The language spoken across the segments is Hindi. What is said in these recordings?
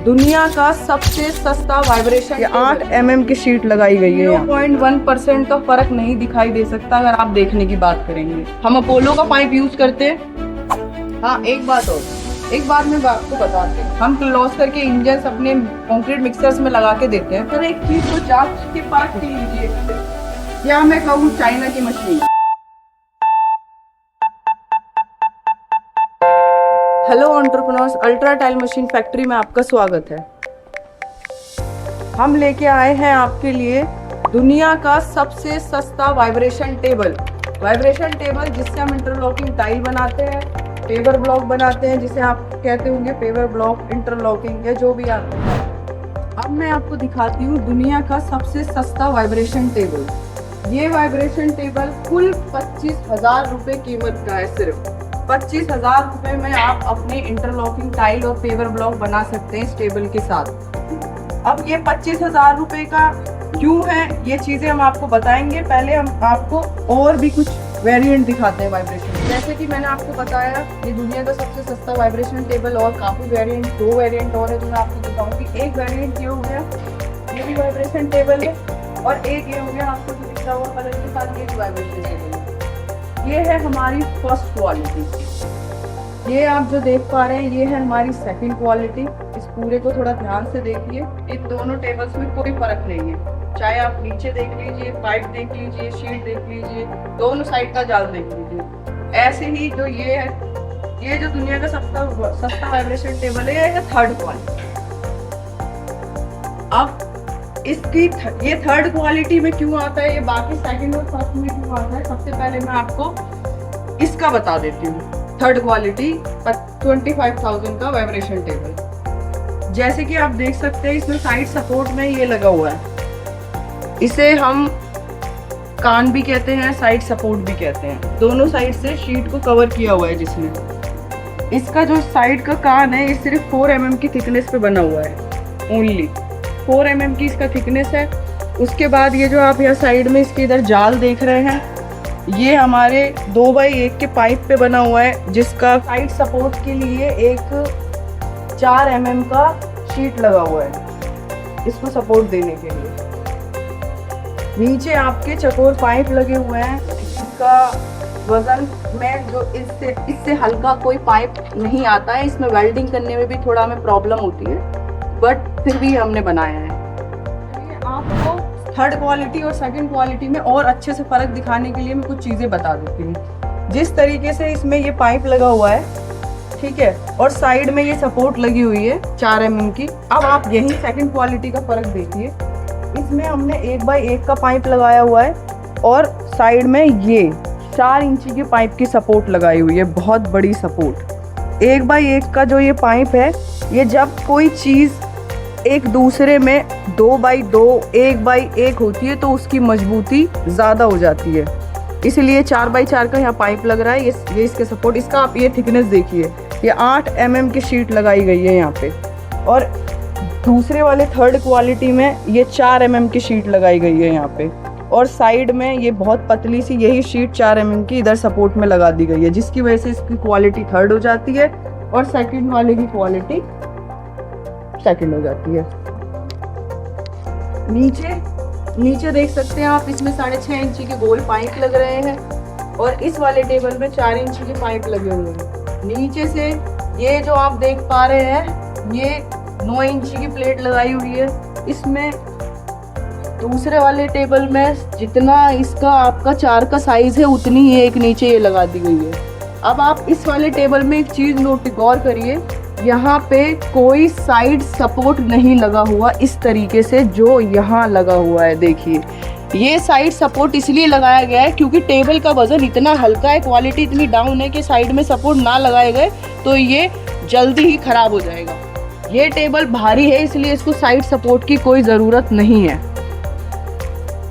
दुनिया का सबसे सस्ता वाइब्रेशन 8 mm की शीट लगाई गई है। 0.1% का फर्क नहीं दिखाई दे सकता अगर आप देखने की बात करेंगे। हम अपोलो का पाइप यूज करते हैं। हाँ, एक बात मैं आपको बताती हूँ, हम क्लोज करके इंजन अपने कंक्रीट मिक्सर्स में लगा के देते हैं। फिर एक चीज को जांच के परख के लीजिए, या मैं कहूँ चाइना की machine. Hello entrepreneurs, ultra tile machine factory में आपका स्वागत है। हम लेके आए हैं आपके लिए दुनिया का सबसे सस्ता वाइब्रेशन टेबल जिससे हम इंटरलॉकिंग टाइल बनाते हैं, पेवर ब्लॉक बनाते हैं, जिसे आप कहते होंगे पेवर ब्लॉक, इंटरलॉकिंग या जो भी आप। अब मैं आपको दिखाती हूँ दुनिया का सबसे सस्ता वाइब्रेशन टेबल। ये वाइब्रेशन टेबल कुल 25,000 रुपये कीमत का है। सिर्फ 25,000 रुपये में आप अपने इंटरलॉकिंग टाइल और पेवर ब्लॉक बना सकते हैं इस टेबल के साथ। अब ये 25,000 रुपये का क्यों है, ये चीज़ें हम आपको बताएंगे। पहले हम आपको और भी कुछ वेरिएंट दिखाते हैं वाइब्रेशन। जैसे कि मैंने आपको बताया, ये दुनिया का सबसे सस्ता वाइब्रेशन टेबल, और काफ़ी वेरिएंट, 2 वेरिएंट और है जो मैं आपको बताऊँगी। एक वेरिएंट ये हो गया, ये भी वाइब्रेशन टेबल है, और एक ये हो गया आपको जो दिख रहा हुआ कलर के साथ, ये भी वाइब्रेशन टेबल है। ये है हमारी फर्स्ट क्वालिटी। ये आप जो देख पा रहे हैं, ये है हमारी सेकंड क्वालिटी। इस पूरे को थोड़ा ध्यान से देखिए। इन दोनों टेबल्स में कोई फर्क नहीं है, चाहे आप नीचे देख लीजिए, पाइप देख लीजिए, शीट देख लीजिए, दोनों साइड का जाल देख लीजिए। ऐसे ही जो ये है, ये जो दुनिया का सस्ता वाइब्रेशन टेबल है, ये है थर्ड क्वालिटी। अब इसकी ये थर्ड क्वालिटी में क्यों आता है, ये बाकी सेकंड और फर्स्ट में क्यों आता है, सबसे पहले मैं आपको इसका बता देती हूँ। थर्ड क्वालिटी 25,000 का वाइब्रेशन टेबल। जैसे कि आप देख सकते हैं, इसमें साइड सपोर्ट में ये लगा हुआ है। इसे हम कान भी कहते हैं, साइड सपोर्ट भी कहते हैं। दोनों साइड से शीट को कवर किया हुआ है जिसमें। इसका जो साइड का कान है, ये सिर्फ 4 mm की थिकनेस पे बना हुआ है। ओनली 4 mm की इसका थिकनेस है। उसके बाद ये जो आप यहाँ साइड में इसके इधर जाल देख रहे हैं, ये हमारे 2x1 के पाइप पे बना हुआ है, जिसका साइड सपोर्ट के लिए एक 4 mm का शीट लगा हुआ है इसको सपोर्ट देने के लिए। नीचे आपके चकोर पाइप लगे हुए हैं। इसका वजन में जो इससे हल्का कोई पाइप नहीं आता है। इसमें वेल्डिंग करने में भी थोड़ा हमें प्रॉब्लम होती है, बट फिर भी हमने बनाया है। आपको थर्ड क्वालिटी और सेकंड क्वालिटी में और अच्छे से फर्क दिखाने के लिए मैं कुछ चीज़ें बता देती हूँ। जिस तरीके से इसमें ये पाइप लगा हुआ है, ठीक है, और साइड में ये सपोर्ट लगी हुई है 4 mm की। अब आप यही सेकंड क्वालिटी का फर्क देखिए। इसमें हमने 1x1 का पाइप लगाया हुआ है, और साइड में ये 4 इंची की पाइप की सपोर्ट लगाई हुई है, बहुत बड़ी सपोर्ट। 1x1 का जो ये पाइप है, ये जब कोई चीज़ एक दूसरे में 2x2, 1x1 होती है, तो उसकी मजबूती ज़्यादा हो जाती है। इसलिए 4x4 का यहाँ पाइप लग रहा है। ये इसके सपोर्ट, इसका आप ये थिकनेस देखिए, ये 8 mm की शीट लगाई गई है यहाँ पे। और दूसरे वाले थर्ड क्वालिटी में ये 4 mm की शीट लगाई गई है यहाँ पे, और साइड में ये बहुत पतली सी यही शीट 4 mm की इधर सपोर्ट में लगा दी गई है, जिसकी वजह से इसकी क्वालिटी थर्ड हो जाती है और सेकंड वाले की क्वालिटी सेकंड हो जाती है। नीचे देख सकते हैं आप, इसमें 6.5 इंची के गोल पाइप लग रहे हैं, और इस वाले टेबल में 4 इंची के पाइप लगे हुए हैं। नीचे से ये जो आप देख पा रहे हैं, ये 9 इंची की प्लेट लगाई हुई है। इसमें दूसरे वाले टेबल में जितना इसका आपका 4 का साइज है, उतनी ही एक नीचे ये लगा दी गई है। अब आप इस वाले टेबल में एक चीज़ गौर करिए, यहाँ पे कोई साइड सपोर्ट नहीं लगा हुआ इस तरीके से जो यहाँ लगा हुआ है। देखिए, ये साइड सपोर्ट इसलिए लगाया गया है क्योंकि टेबल का वजन इतना हल्का है, क्वालिटी इतनी डाउन है कि साइड में सपोर्ट ना लगाए गए तो ये जल्दी ही खराब हो जाएगा। ये टेबल भारी है, इसलिए इसको साइड सपोर्ट की कोई ज़रूरत नहीं है।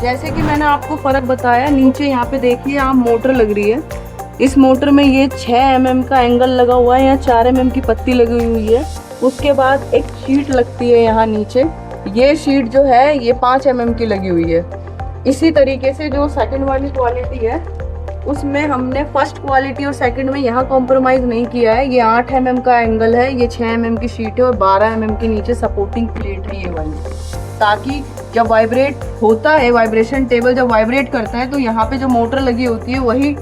जैसे कि मैंने आपको फ़र्क बताया, नीचे यहाँ पे देखिए आप, मोटर लग रही है। इस मोटर में ये 6 mm का एंगल लगा हुआ है, यहाँ 4 mm की पत्ती लगी हुई है। उसके बाद एक शीट लगती है यहाँ नीचे, ये शीट जो है ये 5 mm की लगी हुई है। इसी तरीके से जो सेकंड वाली क्वालिटी है, उसमें हमने फर्स्ट क्वालिटी और सेकंड में यहाँ कॉम्प्रोमाइज़ नहीं किया है। ये 8 mm का एंगल है, ये 6 mm की शीट है और 12 mm के नीचे सपोर्टिंग प्लेट है ये वाली, ताकि जब वाइब्रेट होता है, वाइब्रेशन टेबल जब वाइब्रेट करता है तो यहाँ पे जो मोटर लगी होती है वही,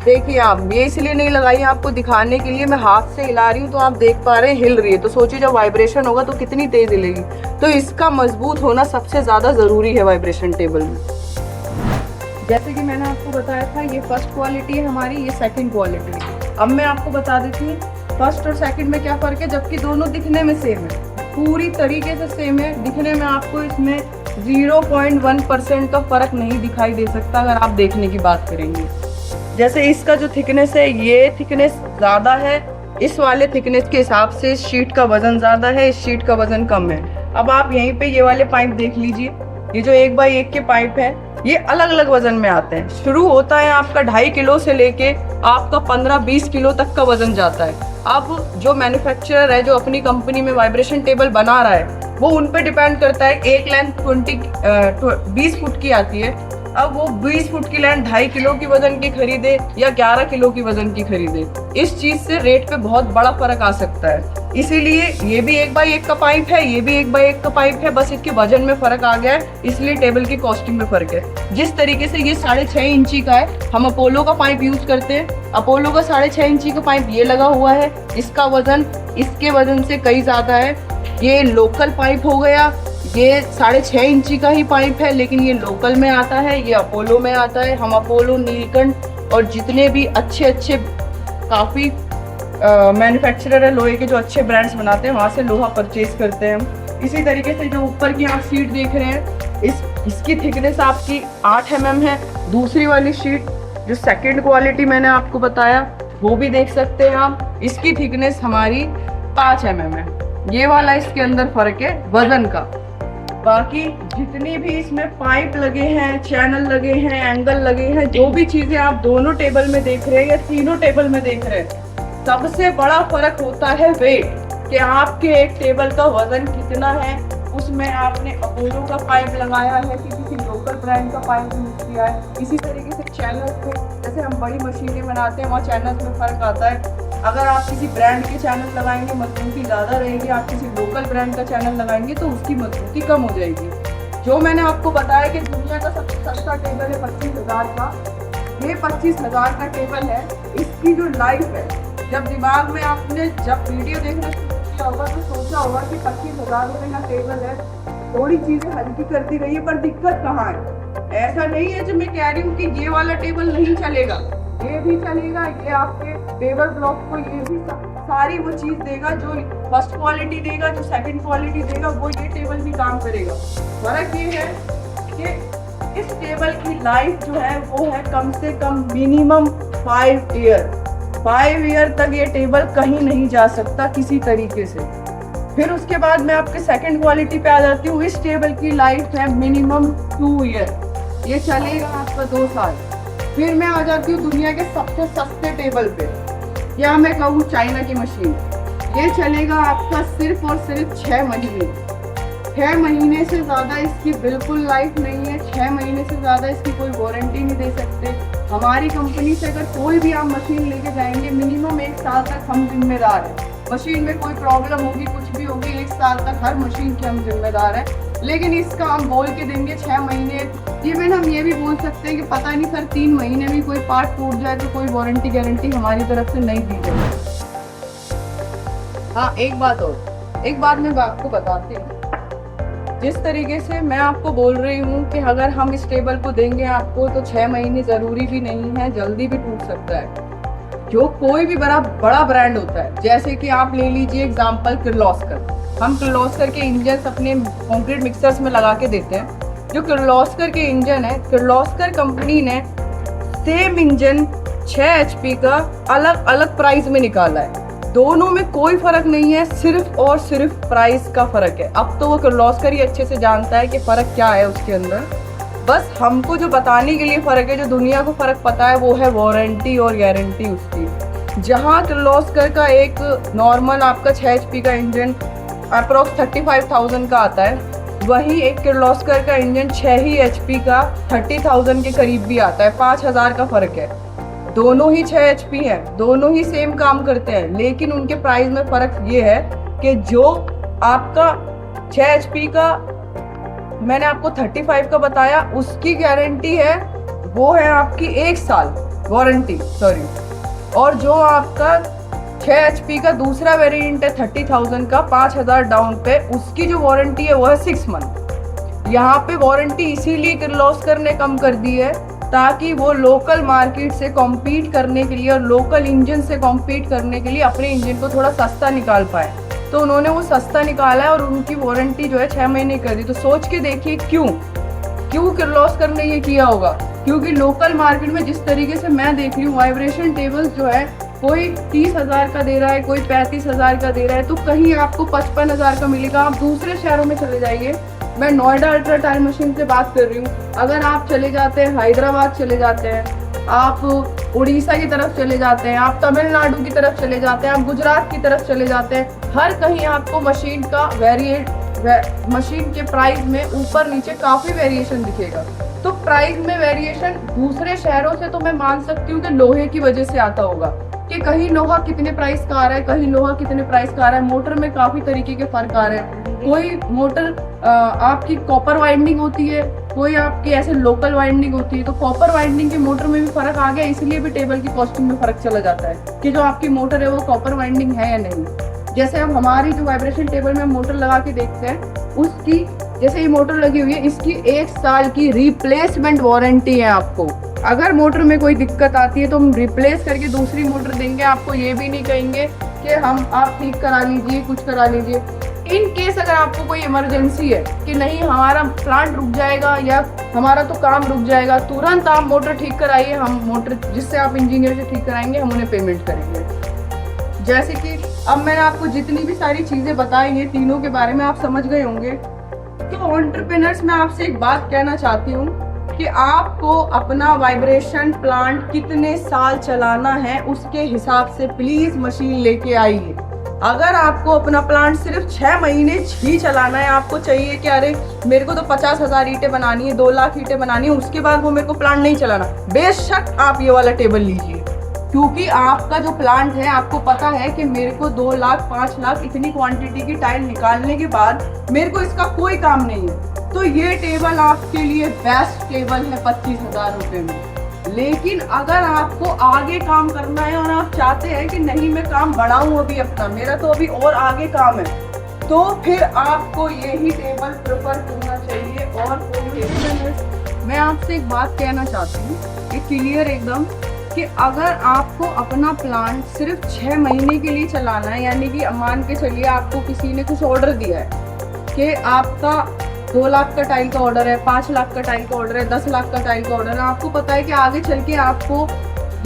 देखिए आप, ये इसलिए नहीं लगाई है आपको दिखाने के लिए, मैं हाथ से हिला रही हूँ तो आप देख पा रहे हैं हिल रही है, तो सोचिए जब वाइब्रेशन होगा तो कितनी तेज हिलेगी। तो इसका मजबूत होना सबसे ज़्यादा ज़रूरी है वाइब्रेशन टेबल में। जैसे कि मैंने आपको बताया था ये फर्स्ट क्वालिटी है हमारी, ये सेकंड क्वालिटी है। अब मैं आपको बता देती हूँ फर्स्ट और सेकंड में क्या फ़र्क है, जबकि दोनों दिखने में सेम है, पूरी तरीके से सेम है। दिखने में आपको इसमें 0.1% का फ़र्क नहीं दिखाई दे सकता अगर आप देखने की बात करेंगे। जैसे इसका जो थिकनेस है, ये थिकनेस ज़्यादा है, इस वाले थिकनेस के हिसाब से इस शीट का वज़न ज़्यादा है, इस शीट का वज़न कम है। अब आप यहीं पे ये वाले पाइप देख लीजिए, ये जो 1x1 के पाइप है ये अलग अलग वजन में आते हैं। शुरू होता है आपका 2.5 किलो से लेके आपका 15-20 किलो तक का वजन जाता है। अब जो मैन्युफैक्चरर है, जो अपनी कंपनी में वाइब्रेशन टेबल बना रहा है, वो उन पे डिपेंड करता है। एक लेंथ 20 फुट की आती है, अब वो 20 फुट की लेंथ 2.5 किलो की वजन की खरीदे या 11 किलो की वजन की खरीदे, इस चीज से रेट पे बहुत बड़ा फर्क आ सकता है। इसीलिए ये भी 1x1 का पाइप है, ये भी 1x1 का पाइप है, बस इसके वजन में फर्क आ गया है, इसलिए टेबल की कॉस्टिंग में फर्क है। जिस तरीके से ये 6.5 इंची का है, हम अपोलो का पाइप यूज करते हैं, अपोलो का 6.5 इंची का पाइप ये लगा हुआ है, इसका वजन इसके वजन से कई ज्यादा है। ये लोकल पाइप हो गया, ये 6.5 इंची का ही पाइप है, लेकिन ये लोकल में आता है, ये अपोलो में आता है। हम अपोलो, नीलकंठ और जितने भी अच्छे काफ़ी मैन्युफैक्चरर है लोहे के, जो अच्छे ब्रांड्स बनाते हैं, वहाँ से लोहा परचेज करते हैं हम। इसी तरीके से जो ऊपर की आप शीट देख रहे हैं, इसकी थिकनेस आपकी 8 mm है। दूसरी वाली शीट जो सेकंड क्वालिटी मैंने आपको बताया, वो भी देख सकते हैं आप, इसकी थिकनेस हमारी 5 mm है। ये वाला इसके अंदर फर्क है वजन का। बाकी जितनी भी इसमें पाइप लगे हैं, चैनल लगे हैं, एंगल लगे हैं, जो भी चीजें आप दोनों टेबल में देख रहे हैं या तीनों टेबल में देख रहे हैं, सबसे बड़ा फर्क होता है वेट, कि आपके एक टेबल का वजन कितना है। उसमें आपने अपोलो का पाइप लगाया है कि किसी लोकल ब्रांड का पाइप यूज किया है। इसी तरीके से चैनल्स में, जैसे हम बड़ी मशीनें बनाते हैं, वहाँ चैनल्स में फ़र्क आता है। अगर आप किसी ब्रांड के चैनल लगाएंगे मजबूती ज़्यादा रहेगी, आप किसी लोकल ब्रांड का चैनल लगाएंगे तो उसकी मजबूती कम हो जाएगी। जो मैंने आपको बताया कि दुनिया का सबसे सस्ता टेबल है 25,000 का, ये 25,000 का टेबल है। इसकी जो लाइफ है, जब दिमाग में आपने जब वीडियो देखना शुरू किया होगा तो सोचा होगा कि 25,000 रुपये का टेबल है, थोड़ी चीज़ें हल्की करती रही है, पर दिक्कत कहाँ है? ऐसा नहीं है जो मैं कह रही हूँ कि ये वाला टेबल नहीं चलेगा, ये भी चलेगा। ये आपके टेबल ब्लॉक को ये भी सारी वो चीज़ देगा जो फर्स्ट क्वालिटी देगा, जो सेकंड क्वालिटी देगा, वो ये टेबल भी काम करेगा। फर्क ये है कि इस टेबल की लाइफ जो है वो है कम से कम मिनिमम 5 ईयर। 5 ईयर तक ये टेबल कहीं नहीं जा सकता किसी तरीके से। फिर उसके बाद मैं आपके सेकंड क्वालिटी पे आ जाती हूँ। इस टेबल की लाइफ है मिनिमम 2 ईयर, ये चलेगा आपका 2 साल। फिर मैं आ जाती हूँ दुनिया के सबसे सस्ते टेबल पे, या मैं कहूँ चाइना की मशीन, ये चलेगा आपका सिर्फ और सिर्फ 6 महीने। 6 महीने से ज़्यादा इसकी बिल्कुल लाइफ नहीं है। 6 महीने से ज़्यादा इसकी कोई वारंटी नहीं दे सकते। हमारी कंपनी से अगर कोई भी आप मशीन लेके जाएंगे, मिनिमम 1 साल तक हम जिम्मेदार हैं। मशीन में कोई प्रॉब्लम होगी, कुछ भी होगी, 1 साल तक हर मशीन के हम जिम्मेदार हैं। लेकिन इसका हम बोल के देंगे 6 महीने। इवन हम ये भी बोल सकते हैं कि पता नहीं सर 3 महीने में कोई पार्ट टूट जाए तो कोई वारंटी गारंटी हमारी तरफ से नहीं दी जाएगी। हाँ, एक बात मैं आपको बताती हूँ। जिस तरीके से मैं आपको बोल रही हूँ कि अगर हम इस टेबल को देंगे आपको तो 6 महीने ज़रूरी भी नहीं है, जल्दी भी टूट सकता है। जो कोई भी बड़ा ब्रांड होता है, जैसे कि आप ले लीजिए एग्जांपल किर्लोस्कर। हम किर्लोस्कर के इंजन अपने कंक्रीट मिक्सर्स में लगा के देते हैं। जो किर्लोस्कर के इंजन है, किर्लोस्कर कंपनी ने सेम इंजन 6 HP का अलग अलग प्राइस में निकाला है। दोनों में कोई फर्क नहीं है, सिर्फ और सिर्फ प्राइस का फर्क है। अब तो वो किर्लोस्कर ही अच्छे से जानता है कि फ़र्क क्या है उसके अंदर। बस हमको जो बताने के लिए फ़र्क है, जो दुनिया को फ़र्क पता है, वो है वारंटी और गारंटी उसकी। जहाँ किर्लोस्कर का एक नॉर्मल आपका 6 HP का इंजन अप्रॉक्स 35,000 का आता है, वहीं एक किर्लोस्कर का इंजन 6 ही HP का 30,000 के करीब भी आता है। 5,000 का फ़र्क है। दोनों ही 6 HP हैं, दोनों ही सेम काम करते हैं, लेकिन उनके प्राइस में फर्क ये है कि जो आपका 6 HP का मैंने आपको 35 का बताया, उसकी गारंटी है वो है आपकी 1 साल वारंटी, सॉरी। और जो आपका 6 HP का दूसरा वेरिएंट है 30,000 का 5,000 डाउन पे, उसकी जो वारंटी है वो है 6 मंथ। यहाँ पे वारंटी इसीलिए किर्लोस्कर ने कम कर दी है ताकि वो लोकल मार्केट से कॉम्पीट करने के लिए और लोकल इंजन से कॉम्पीट करने के लिए अपने इंजन को थोड़ा सस्ता निकाल पाए। तो उन्होंने वो सस्ता निकाला है और उनकी वारंटी जो है 6 महीने कर दी। तो सोच के देखिए क्यों किर्लोस्कर ने ये किया होगा, क्योंकि लोकल मार्केट में जिस तरीके से मैं देख रही हूँ वाइब्रेशन टेबल्स जो है कोई 30,000 का दे रहा है, कोई 35,000 का दे रहा है, तो कहीं आपको 55,000 का मिलेगा। आप दूसरे शहरों में चले जाइए, मैं नोएडा अल्ट्रा टाइम मशीन से बात कर रही हूँ, अगर आप चले जाते हैं हैदराबाद चले जाते हैं, आप उड़ीसा की तरफ चले जाते हैं, आप तमिलनाडु की तरफ चले जाते हैं, आप गुजरात की तरफ चले जाते हैं, हर कहीं आपको मशीन का मशीन के प्राइस में ऊपर नीचे काफ़ी वेरिएशन दिखेगा। तो प्राइस में वेरिएशन दूसरे शहरों से तो मैं मान सकती हूँ कि लोहे की वजह से आता होगा, कि कहीं लोहा कितने प्राइस का आ रहा है, कहीं लोहा कितने प्राइस का आ रहा है। मोटर में काफ़ी तरीके के फ़र्क आ रहे हैं, कोई मोटर आपकी कॉपर वाइंडिंग होती है, कोई आपकी ऐसे लोकल वाइंडिंग होती है। तो कॉपर वाइंडिंग के मोटर में भी फ़र्क आ गया, इसलिए भी टेबल की कॉस्टिंग में फ़र्क चला जाता है कि जो आपकी मोटर है वो कॉपर वाइंडिंग है या नहीं। जैसे अब हमारी जो वाइब्रेशन टेबल में मोटर लगा के देखते हैं, उसकी जैसे ये मोटर लगी हुई है, इसकी 1 साल की रिप्लेसमेंट वारंटी है आपको। अगर मोटर में कोई दिक्कत आती है तो हम रिप्लेस करके दूसरी मोटर देंगे, आपको ये भी नहीं कहेंगे कि आप ठीक करा लीजिए, कुछ करा लीजिए। इन केस अगर आपको कोई इमरजेंसी है कि नहीं हमारा प्लांट रुक जाएगा या हमारा तो काम रुक जाएगा, तुरंत आप मोटर ठीक कराइए, हम मोटर जिससे आप इंजीनियर से ठीक कराएंगे हम उन्हें पेमेंट करेंगे। जैसे कि अब मैंने आपको जितनी भी सारी चीज़ें बताई हैं तीनों के बारे में आप समझ गए होंगे। तो एंटरप्रेन्योर्स मैं आपसे एक बात कहना चाहती हूँ कि आपको अपना वाइब्रेशन प्लांट कितने साल चलाना है उसके हिसाब से प्लीज़ मशीन लेके आइए। अगर आपको अपना प्लांट सिर्फ 6 महीने ही चलाना है, आपको चाहिए कि अरे मेरे को तो 50,000 ईंटें बनानी है, 2 लाख ईंटें बनानी है, उसके बाद वो मेरे को प्लांट नहीं चलाना, बेशक आप ये वाला टेबल लीजिए, क्योंकि आपका जो प्लांट है आपको पता है कि मेरे को 2 लाख 5 लाख इतनी क्वांटिटी की टाइल निकालने के बाद मेरे को इसका कोई काम नहीं है। तो ये टेबल आपके लिए बेस्ट टेबल है 25,000 रुपये में। लेकिन अगर आपको आगे काम करना है और आप चाहते हैं कि नहीं मैं काम बढ़ाऊं अभी अपना, मेरा तो अभी और आगे काम है, तो फिर आपको यही टेबल प्रेफर करना चाहिए। और मैं आपसे एक बात कहना चाहती हूँ कि क्लियर एकदम कि अगर आपको अपना प्लांट सिर्फ 6 महीने के लिए चलाना है, यानी कि मान के चलिए आपको किसी ने कुछ ऑर्डर दिया है कि आपका 2 लाख का टाइल का ऑर्डर है, 5 लाख का टाइल का ऑर्डर है, 10 लाख का टाइल का ऑर्डर है, आपको पता है कि आगे चल के आपको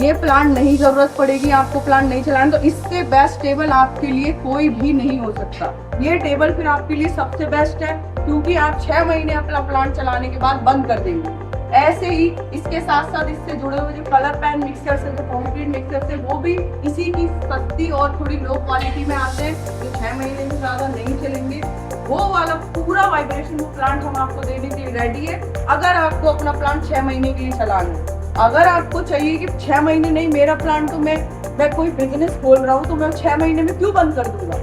ये प्लांट नहीं ज़रूरत पड़ेगी, आपको प्लांट नहीं चलाना, तो इससे बेस्ट टेबल आपके लिए कोई भी नहीं हो सकता। ये टेबल फिर आपके लिए सबसे बेस्ट है, क्योंकि आप 6 महीने अपना प्लांट चलाने के बाद बंद कर देंगे। ऐसे ही इसके साथ साथ इससे जुड़े हुए जो कलर पैन मिक्सर से, जो कंक्रीट मिक्सर से, वो भी इसी की सस्ती और थोड़ी लो क्वालिटी में आते हैं, जो 6 महीने से ज़्यादा नहीं चलेंगे। वो वाला पूरा वाइब्रेशन प्लांट हम आपको देने के लिए रेडी है, अगर आपको अपना प्लांट 6 महीने के लिए चलाना है। अगर आपको चाहिए कि 6 महीने नहीं, मेरा प्लांट तो मैं कोई बिजनेस खोल रहा हूँ तो मैं 6 महीने में क्यों बंद कर दूंगा,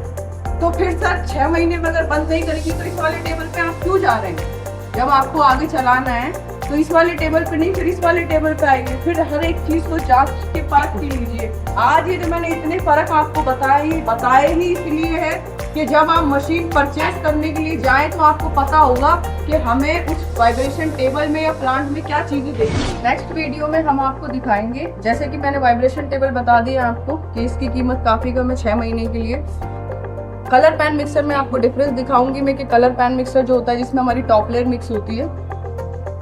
तो फिर सर 6 महीने में अगर बंद नहीं करेंगे तो इस वाले टेबल पे आप क्यों जा रहे हैं? जब आपको आगे चलाना है तो इस वाले टेबल पे नहीं, फिर इस वाले टेबल पे आएंगे। फिर हर एक चीज को जांच के परख के लीजिए। आज ये जो मैंने इतने फर्क आपको बताए ही इसलिए है कि जब आप मशीन परचेज करने के लिए जाएं तो आपको पता होगा कि हमें उस वाइब्रेशन टेबल में या प्लांट में क्या चीजें देखनी है। नेक्स्ट वीडियो में हम आपको दिखाएंगे, जैसे कि मैंने वाइब्रेशन टेबल बता दिया आपको कि इसकी कीमत काफी कम है 6 महीने के लिए। कलर पैन मिक्सर में आपको डिफरेंस दिखाऊंगी मैं कि कलर पैन मिक्सर जो होता है जिसमें हमारी टॉप लेयर मिक्स होती है,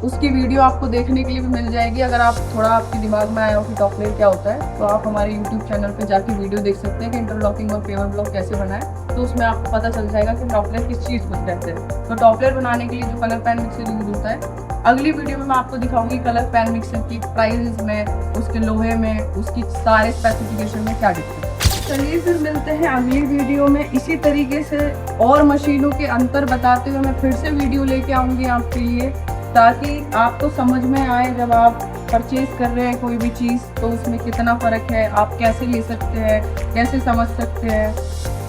उसकी वीडियो आपको देखने के लिए भी मिल जाएगी। अगर आप थोड़ा आपके दिमाग में आया हो कि टॉप लेयर क्या होता है तो आप हमारे यूट्यूब चैनल पे जाके वीडियो देख सकते हैं कि इंटरलॉकिंग और पेवर ब्लॉक कैसे बनाए, तो उसमें आपको पता चल जाएगा कि टॉप लेयर किस चीज़ को कहते हैं। तो टॉप लेयर बनाने के लिए जो कलर पैन मिक्सर यूज होता है, अगली वीडियो में मैं आपको दिखाऊंगी कलर पैन मिक्सर की प्राइस में, उसके लोहे में, उसकी सारे स्पेसिफिकेशन में क्या डिफरेंस। चलिए फिर मिलते हैं अगली वीडियो में इसी तरीके से और मशीनों के अंतर बताते हुए मैं फिर से वीडियो लेके आऊँगी आपके लिए, ताकि आपको समझ में आए जब आप परचेज कर रहे हैं कोई भी चीज़ तो उसमें कितना फ़र्क है, आप कैसे ले सकते हैं, कैसे समझ सकते हैं।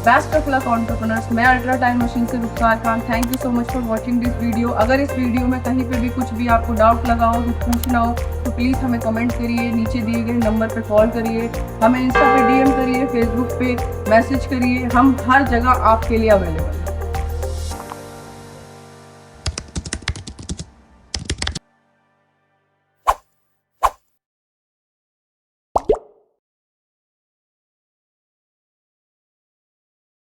Best of luck entrepreneurs. मैं अल्ट्रा टाइम मशीन से Rukhsar Khan, thank you so much for watching this video. अगर इस वीडियो में कहीं पे भी कुछ भी आपको डाउट लगा हो, कुछ पूछना हो तो प्लीज़ हमें कमेंट करिए, नीचे दिए गए नंबर पे कॉल करिए, हमें इंस्टा पे DM करिए, फेसबुक पे मैसेज करिए, हम हर जगह आपके लिए अवेलेबल।